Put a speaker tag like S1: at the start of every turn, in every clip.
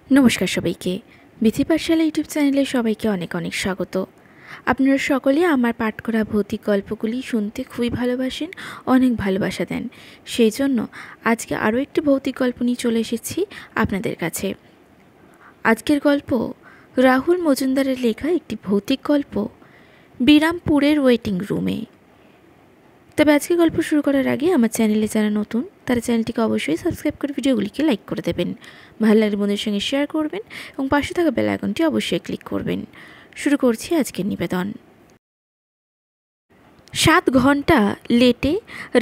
S1: নমস্কার সবাইকে। বিথি পাঠশালা ইউটিউব চ্যানেলে সবাইকে অনেক অনেক স্বাগত। আপনারা সকলে আমার পাঠ করা ভৌতিক গল্পগুলি শুনতে খুবই ভালোবাসেন, অনেক ভালোবাসা দেন। সেই জন্য আজকে আরও একটি ভৌতিক গল্প নিয়ে চলে এসেছি আপনাদের কাছে। আজকের গল্প রাহুল মজুমদারের লেখা একটি ভৌতিক গল্প, বিরামপুরের ওয়েটিং রুমে। তবে আজকে গল্প শুরু করার আগে আমার চ্যানেলে যারা নতুন তারা চ্যানেলটিকে অবশ্যই সাবস্ক্রাইব করে ভিডিওগুলিকে লাইক করে দেবেন, ভালো লাগলে বন্ধুদের সঙ্গে শেয়ার করবেন এবং পাশে থাকা বেল আইকনটি অবশ্যই ক্লিক করবেন। শুরু করছি আজকের নিবেদন। 7 ঘন্টা লেটে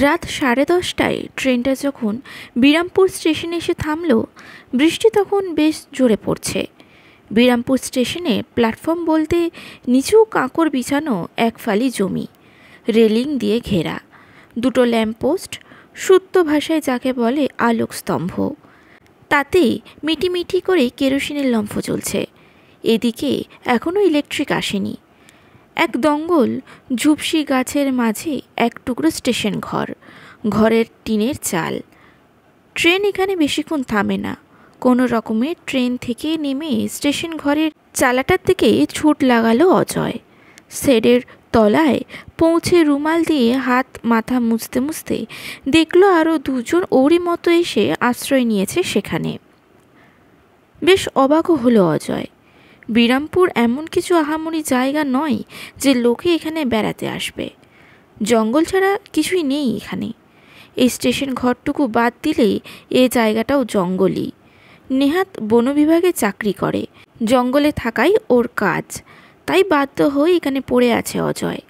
S1: রাত 10:30টায় ট্রেনটা যখন বিরামপুর স্টেশনে এসে থামল, বৃষ্টি তখন বেশ জোরে পড়ছে। বিরামপুর স্টেশনে প্ল্যাটফর্ম বলতে নিচু কাঁকর বিছানো এক ফালি জমি, রেলিং দিয়ে ঘেরা, দুটো ল্যাম্পপোস্ট, সুত্ত ভাষায় যাকে বলে আলোক স্তম্ভ, তাতে মিটিমিটি করে কেরোসিনের লম্ফ জ্বলছে। এদিকে এখনও ইলেকট্রিক আসেনি। এক দঙ্গল ঝুপসি গাছের মাঝে এক টুকরো স্টেশন ঘর, ঘরের টিনের চাল। ট্রেন এখানে বেশিক্ষণ থামে না। কোনো রকমে ট্রেন থেকে নেমে স্টেশন ঘরের চালাটার দিকে ছুট লাগালো অজয়। শেডের তলায় পৌঁছে রুমাল দিয়ে হাত মাথা মুছতে মুছতে দেখলো আরও দুজন ওরই মতো এসে আশ্রয় নিয়েছে সেখানে। বেশ অবাকও হলো অজয়। বিরামপুর এমন কিছু আহামরি জায়গা নয় যে লোকে এখানে বেড়াতে আসবে। জঙ্গল ছাড়া কিছুই নেই এখানে। এই স্টেশন ঘরটুকু বাদ দিলেই এ জায়গাটাও জঙ্গলই। নেহাত বন বিভাগে চাকরি করে, জঙ্গলে থাকাই ওর কাজ, তাই বাধ্য হয়ে এখানে পড়ে আছে অজয়।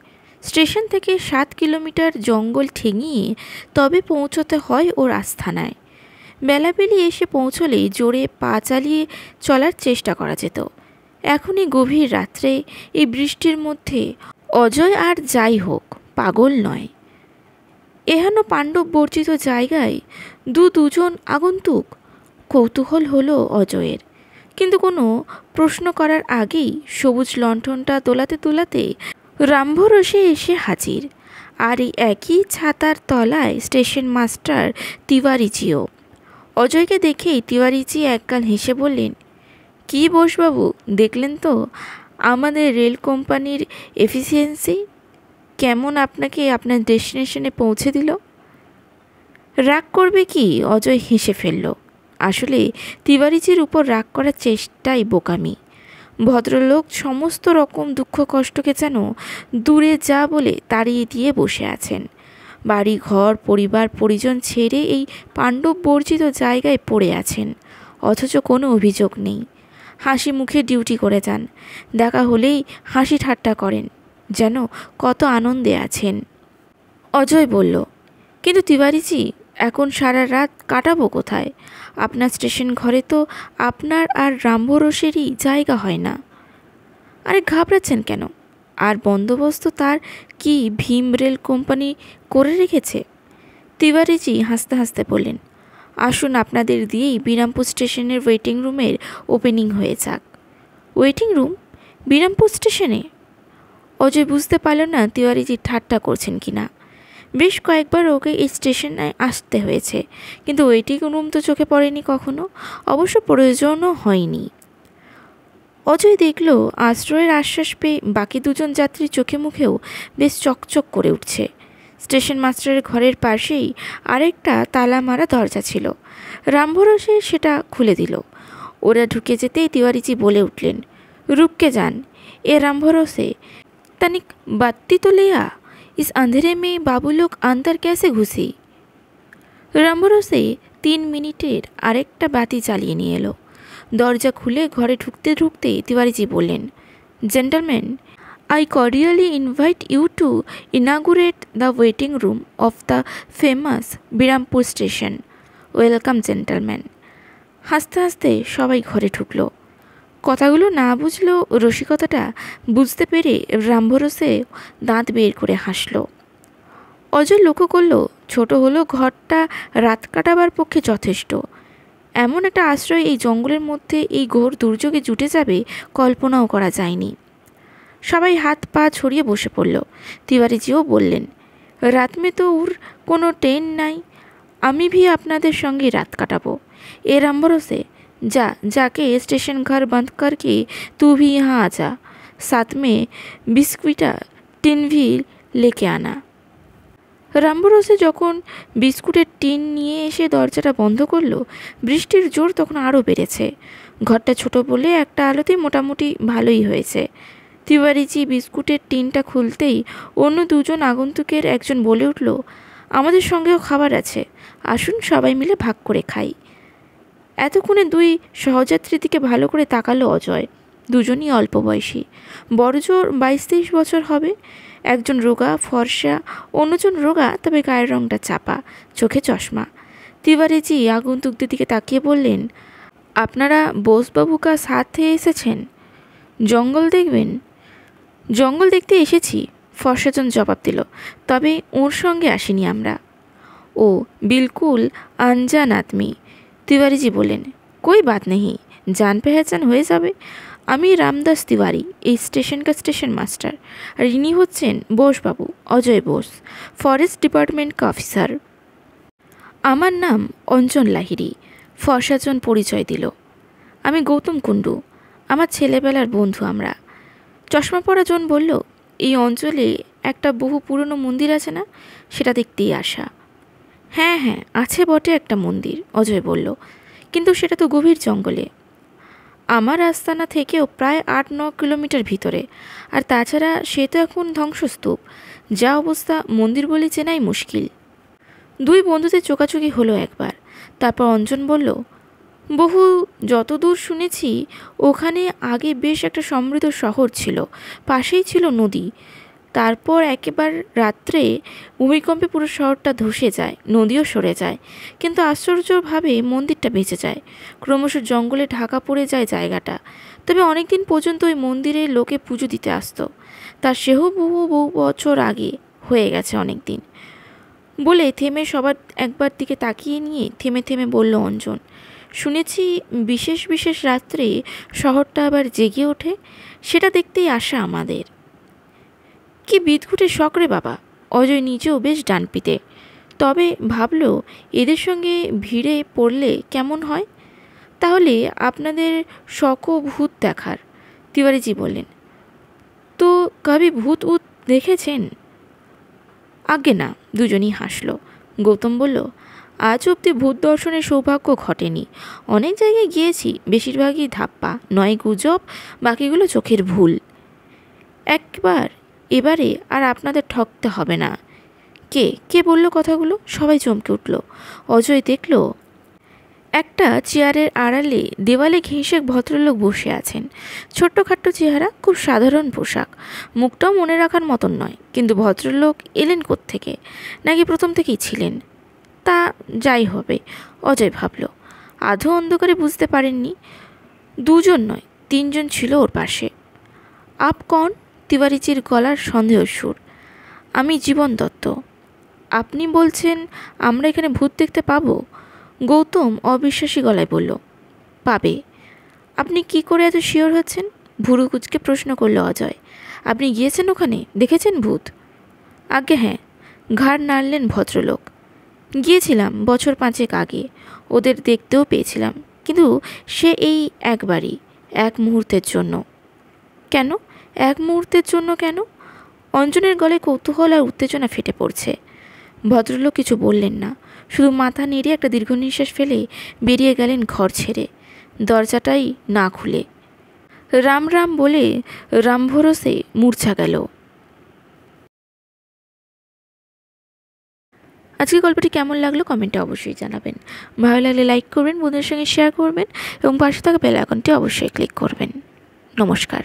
S1: স্টেশন থেকে 7 কিলোমিটার জঙ্গল ঠেঙিয়ে তবে পৌঁছতে হয় ওর আস্থানায়। বেলাবেলি এসে পৌঁছলে জোরে পা চালিয়ে চলার চেষ্টা করা যেত। এখনই গভীর রাত্রে এই বৃষ্টির মধ্যে অজয় আর যাই হোক পাগল নয়। এহেন পাণ্ডব বর্জিত জায়গায় দুজন আগন্তুক। কৌতূহল হলো অজয়ের, কিন্তু কোনো প্রশ্ন করার আগেই সবুজ লণ্ঠনটা দোলাতে দোলাতে রামভরসে এসে হাজির। আর এই একই ছাতার তলায় স্টেশন মাস্টার তিওয়ারিজিও। অজয়কে দেখেই তিওয়ারিজি একগাল হেসে বললেন, কি বোসবাবু, দেখলেন তো আমাদের রেল কোম্পানির এফিসিয়েন্সি কেমন আপনাকে আপনার ডেস্টিনেশনে পৌঁছে দিল। রাগ করবে কি? অজয় হেসে ফেলল। আসলে তিওয়ারিজির উপর রাগ করার চেষ্টাই বোকামি। ভদ্রলোক সমস্ত রকম দুঃখ কষ্টকে যেন দূরে যা বলে তাড়িয়ে দিয়ে বসে আছেন। বাড়ি ঘর পরিবার পরিজন ছেড়ে এই পাণ্ডব বর্জিত জায়গায় পড়ে আছেন, অথচ কোনো অভিযোগ নেই। হাসি মুখে ডিউটি করে যান, দেখা হলেই হাসি ঠাট্টা করেন, যেন কত আনন্দে আছেন। অজয় বলল, কিন্তু তিওয়ারিজি, এখন সারা রাত কাটাবো কোথায়? আপনার স্টেশন ঘরে তো আপনার আর রামভরসেরই জায়গা হয় না। আরে ঘাবড়াচ্ছেন কেন? আর বন্দোবস্ত তার কি ভীম রেল কোম্পানি করে রেখেছে? তিওয়ারিজি হাসতে হাসতে বললেন, আসুন আপনাদের দিয়েই বিরামপুর স্টেশনের ওয়েটিং রুমের ওপেনিং হয়ে যাক। ওয়েটিং রুম বিরামপুর স্টেশনে? অজয় বুঝতে পারল না তিওয়ারিজি ঠাট্টা করছেন কিনা। বেশ কয়েকবার ওকে এই স্টেশনে আসতে হয়েছে, কিন্তু ওয়েটিং রুম তো চোখে পড়েনি কখনো, অবশ্য প্রয়োজনও হয়নি। অজয় দেখল আশ্রয়ের আশ্বাস পেয়ে বাকি দুজন যাত্রীর চোখে মুখেও বেশ চকচক করে উঠছে। স্টেশন মাস্টারের ঘরের পাশেই আরেকটা তালা মারা দরজা ছিল। রামভরসে সেটা খুলে দিল। ওরা ঢুকে যেতেই তিওয়ারিজি বলে উঠলেন, रुक जान, ए रामभरोसे तनिक बत्ती तो ले आ। इस अंधेरे में बाबू लोग अंदर कैसे घुसी? রামভরসে 3 মিনিটের আরেকটা বাতি জ্বালিয়ে নিয়ে এলো। দরজা খুলে ঘরে ঢুকতে ঢুকতে তিওয়ারিজি বললেন, gentleman, I cordially invite you to inaugurate the waiting room of the famous Birampur station. Welcome, gentlemen. হাসতে হাসতে সবাই ঘরে ঢুকলো। কথাগুলো না বুঝলেও রসিকতাটা বুঝতে পেরে রামভরসে দাঁত বের করে হাসল। অজয় লক্ষ্য করল, ছোট হলেও ঘরটা রাত কাটাবার পক্ষে যথেষ্ট। এমন একটা আশ্রয় এই জঙ্গলের মধ্যে এই ঘোর দুর্যোগে জুটে যাবে কল্পনাও করা যায়নি। সবাই হাত পা ছড়িয়ে বসে পড়ল। তিওয়ারিজিও বললেন, রাত মে তো ওর কোনো ট্রেন নাই, আমি ভি আপনাদের সঙ্গে রাত কাটাবো। এ রামভরসে, जा जाके स्टेशन घर बंद करके तू भी यहाँ आ जा, साथ में बिस्कुटा टिन भी लेके आना। রামভরোসে যখন বিস্কুটের টিন নিয়ে এসে দরজাটা বন্ধ করলো, বৃষ্টির জোর তখন আরও বেড়েছে। ঘরটা ছোট বলে একটা আলোতেই মোটামুটি ভালোই হয়েছে। তিওয়ারিজি বিস্কুটের টিনটা খুলতেই অন্য দুজন আগন্তুকের একজন বলে উঠল, আমাদের সঙ্গেও খাবার আছে, আসুন সবাই মিলে ভাগ করে খাই। এতক্ষণে দুই সহযাত্রীর দিকে ভালো করে তাকালো অজয়। দুজনই অল্প বয়সী, বড়জোর 22-23 বছর হবে। একজন রোগা ফর্সা, অন্যজন রোগা তবে গায়ের রংটা চাপা, চোখে চশমা। তিওয়ারিজি আগন্তুকদের দিকে তাকিয়ে বললেন, আপনারা বোসবাবু কা সাথে এসেছেন? জঙ্গল দেখবেন? জঙ্গল দেখতে এসেছি, ফর্সাজন জবাব দিল, তবে ওর সঙ্গে আসিনি আমরা। ও বিলকুল আনজান আদমি। তিওয়ারিজি বললেন, कोई बात नहीं, जान पहचान হয়ে যাবে। আমি রামদাস তিওয়ারি, এই স্টেশনকার স্টেশন মাস্টার, আর ইনি হচ্ছেন বোসবাবু, Ajay Bose, forest department officer. আমার নাম অঞ্জন লাহিড়ী, ফর্সাজন পরিচয় দিল। আমি গৌতম কুণ্ডু, আমার ছেলেবেলার বন্ধু আমরা। চশমা পরা জন বলল, এই অঞ্চলে একটা বহু পুরনো মন্দির আছে না, সেটা দেখতেই আসা। হ্যাঁ হ্যাঁ, আছে বটে একটা মন্দির, অজয় বলল, কিন্তু সেটা তো গভীর জঙ্গলে। আমার আস্তানা থেকেও প্রায় 8-9 কিলোমিটার ভিতরে, আর তাছাড়া সে তো এখন ধ্বংসস্তূপ। যা অবস্থা, মন্দির বলে চেনাই মুশকিল। দুই বন্ধুদের চোকাচুকি হলো একবার। তারপর অঞ্জন বলল, বহু যতদূর শুনেছি ওখানে আগে বেশ একটা সমৃদ্ধ শহর ছিল, পাশেই ছিল নদী। তারপর একেবারে রাত্রে ভূমিকম্পে পুরো শহরটা ধসে যায়, নদীও সরে যায়, কিন্তু আশ্চর্যভাবে মন্দিরটা বেঁচে যায়। ক্রমশ জঙ্গলে ঢাকা পড়ে যায় জায়গাটা। তবে অনেক দিন পর্যন্ত ওই মন্দিরে লোকে পুজো দিতে আসতো। তার সেও বহু বহু বছর আগে হয়ে গেছে অনেক দিন। বলে থেমে সবার একবার দিকে তাকিয়ে নিয়ে থেমে থেমে বলল অঞ্জন, শুনেছি বিশেষ বিশেষ রাত্রে শহরটা আবার জেগে ওঠে, সেটা দেখতেই আসা আমাদের। কি বিদঘুটে শখ রে বাবা। অজয় নিজেও বেশ ডানপিতে, তবে ভাবল এদের সঙ্গে ভিড়ে পড়লে কেমন হয়। তাহলে আপনাদের শখও ভূত দেখার? তিওয়ারিজি বললেন, তো কবি ভূত উত দেখেছেন? আগে না, দুজনই হাসল। গৌতম বলল, আজ অবধি ভূত দর্শনের সৌভাগ্য ঘটেনি। অনেক জায়গায় গিয়েছি, বেশিরভাগই ধাপ্পা, নয় গুজব, বাকিগুলো চোখের ভুল। এবারে আর আপনাদের ঠকতে হবে না। কে কে বলল কথাগুলো? সবাই চমকে উঠল। অজয় দেখল একটা চেয়ারের আড়ালে দেওয়ালে ঘেঁষে ভদ্রলোক বসে আছেন। ছোট্টখাট্ট চেহারা, খুব সাধারণ পোশাক, মুখটাও মনে রাখার মতন নয়। কিন্তু ভদ্রলোক এলেন কোত্থেকে? নাকি প্রথম থেকেই ছিলেন? তা যাই হবে, অজয় ভাবল। আধো অন্ধকারে বুঝতে পারেননি। দুজন নয়, 3 জন ছিল ওর পাশে। আপ কন? তিওয়ারিজির গলার সন্দেহ সুর। আমি জীবন দত্ত। আপনি বলছেন আমরা এখানে ভূত দেখতে পাবো? গৌতম অবিশ্বাসী গলায় বলল, পাবে। আপনি কি করে এত শিওর হচ্ছেন? ভুরু কুচকে প্রশ্ন করল অজয়। আপনি গিয়েছেন ওখানে, দেখেছেন ভূত? আগে হ্যাঁ, ঘাড় নাড়লেন ভদ্রলোক। গিয়েছিলাম বছর 5 আগে, ওদের দেখতেও পেয়েছিলাম, কিন্তু সে এই একবারই, এক মুহূর্তের জন্য। কেন? এক মুহূর্তের জন্য কেন? অঞ্জনের গলায় কৌতূহল আর উত্তেজনা ফেটে পড়ছে। ভদ্রলোক কিছু বললেন না, শুধু মাথা নেড়ে একটা দীর্ঘ নিঃশ্বাস ফেলে বেরিয়ে গেলেন ঘর ছেড়ে, দরজাটাই না খুলে। রাম রাম বলে রামভরোসে মূর্ছা গেল। আজকে গল্পটি কেমন লাগলো কমেন্টে অবশ্যই জানাবেন। ভালো লাগলে লাইক করবেন, বন্ধুদের সঙ্গে শেয়ার করবেন এবং পাশে থাকা বেল আইকনটি অবশ্যই ক্লিক করবেন। নমস্কার।